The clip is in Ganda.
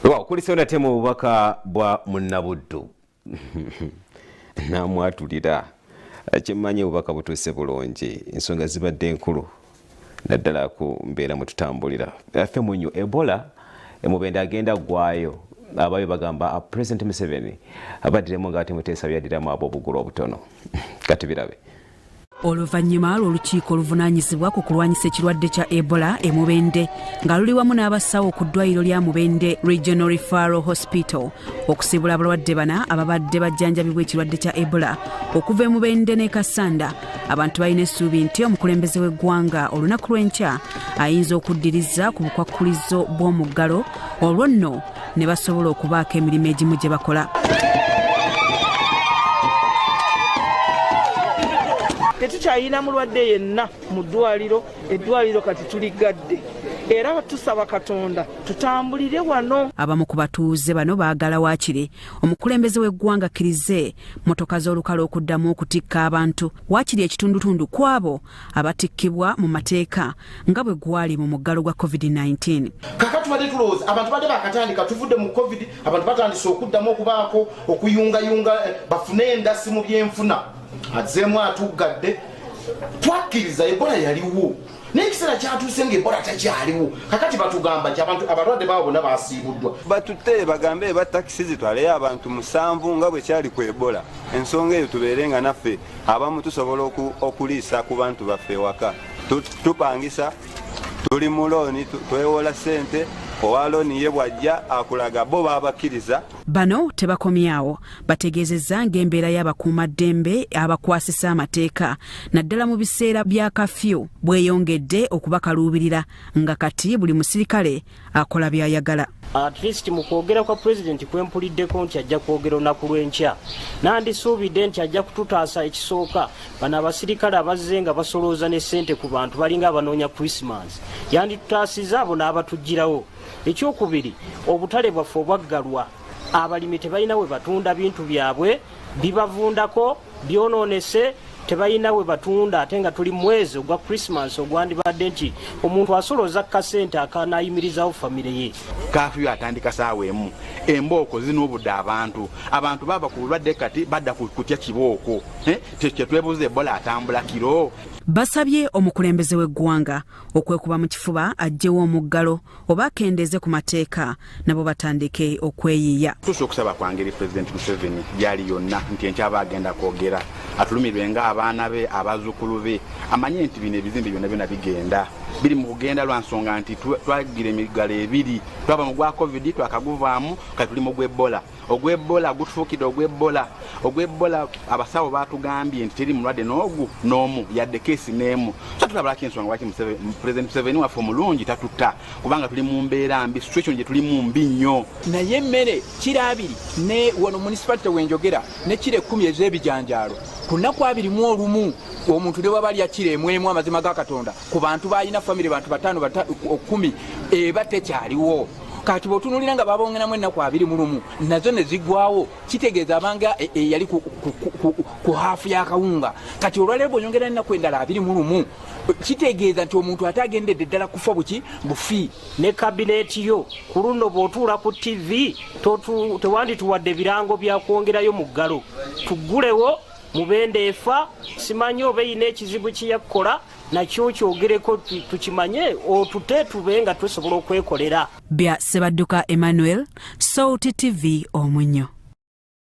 Kulisa natema obubaka bwa munnabuddu namwatulira kimanye obubaka butuuse bulungi ensonga zibadde enkulu naddala ku mbeera mwe tutambulira affe munyo Ebola emubende agenda ggwayo abayo bagamba President Museveni abaddiremu ng'ate Muteesa byaddiramu abo obugulu obutono kati birabe. Oluvannyuma olukiiko oluvunaanyizibwa ku kulwanyisa ekirwadde kya Ebola emubende nga luli wamu n'abasawo ku ddwaliro lya Mubende Regional Referral Hospital okusibula abalwadde bana ababadde bajjanjabibwa ekirwadde kya Ebola okuva e Mubende ne Kasanda. Abantu balina essuubi nti omukulembeze w'eggwanga olunaku lw'enkya ayinza okuddiriza ku bukwakkulizo bw'omuggalo olwo nno ne basobola okubaako emirimu egimu gye bakola. Tetukyalina mulwadde yenna mu ddwaliro, eddwaliro kati tuligadde era tusaba Katonda tutambulire wano. Abamu ku batuuze bano baagala waakiri omukulembeze w'eggwanga akkirize motoka z'olukale okuddamu okutikka abantu waakiri ekitundutundu kwabo abatikkibwa mu mateeka nga bwe gwali mu muggalo gwa COVID-19. Kakati badde tulowooza abantu badde bakatandika tuvudde mu COVID, abantu batandise okuddamu okubaako okuyungayunga bafune endasi mu byenfuna. Azemu atugadde twakkiriza Ebola yaliwo n'ekiseera kyatuuse ng'Ebola takyaliwo kakati batugamba nti abantu abalwadde baabo bonna baasiibuddwa. Batutte bagambe ba takisi zitwaleyo abantu 7 nga bwe kyali ku Ebola. Ensonga eyo tubeere nga naffe abamu tusobola okuliisa ku bantu baffe ewaka tupangisa tuli mu looni twewola ssente owa looni ye bw'ajja akulaga bo babakkiriza. Bano tebakomyawo bategeezezza ng'embeera y'abakuumaddembe abakwasisa amateeka naddala mu biseera bya kafyu bweyongedde okubakaluubirira nga kati buli musirikale akola by'ayagala. At least mu kwogera kwa President kwempuliddeko nti ajja kwogera olunaku lw'enkya nandisuubidde nti ajja kututaasa ekisooka bano abasirikale abazze nga basolooza ne ssente ku bantu balinga abanoonya Christmas yanditutaasiza abo n'abatugirawo. Ekyokubiri obutale bwaffe obwaggalwa abalimi tebalina we batunda bintu byabwe bibavundako byonoonese tebalina we batunda ate nga tuli mwezi ogwa Christmas ogwandibadde nti omuntu asolooza kasente akanayimirizawo famire ye. Kafyu atandika saawa emu embooko zinuubudde abantu baba ku bulwadde kati badda kutya kibooko kyetwebuuza Ebola atambula kiro. Basabye omukulembeze w'eggwanga okwekuba mu kifuba aggyewo omuggalo oba akendeeze ku mateeka nabo batandike okweyiiya. Tusobola okusaba kwangeri President Museveni gyali yonna nti enkyaba agenda kwogera atulumirwe ng'abaana be abazzukulu be amanye nti bino ebizimbe byonna bigenda biri mu kugenda lwa nsonga nti twagira emigalo ebiri twaba mu gwa COVID twakaguvaamu kati tuli mu gw'Ebola. Ogw'Ebola gutufuukidde ogw'Ebola abasawo baatugambye nti teri mulwadde n'omu yadde keesi n'emu. So tulabalako ensonga lwaki President Museveni waffe omulungi tatutta kubanga tuli mu mbeera mbi, situation gye tulimu mbi nnyo. Naye emmere kiro 2 ne wano municipality wenjogera ne kiro 10 ez'ebijanjaalo ku nnaku 21 omuntu ne waba alya kiro emu amazima ga Katonda ku bantu balina famire bantu 5 eba tekyaliwo. Kati botunulira nga babongeramu ennaku 21 nazo ne ziggwawo kitegeeza abanga yali ku hafu y'akawunga kati olwaleero bw'onyongera ennaku endala 21 kitegeeza nti omuntu atagendedde ddala kufa bufi. Ne kabineeti yo ku luno bw'otuula ku TV tewandituwadde birango bya kwongerayo muggalo tuggulewo Mubende efa simanyi oba eyina ekizibu kyeyakukola nakyo kyogereko tukimanye otute tube nga tusobola okwekolera. Bya Sebadduka Emmanuel, Sauti TV Omunyo.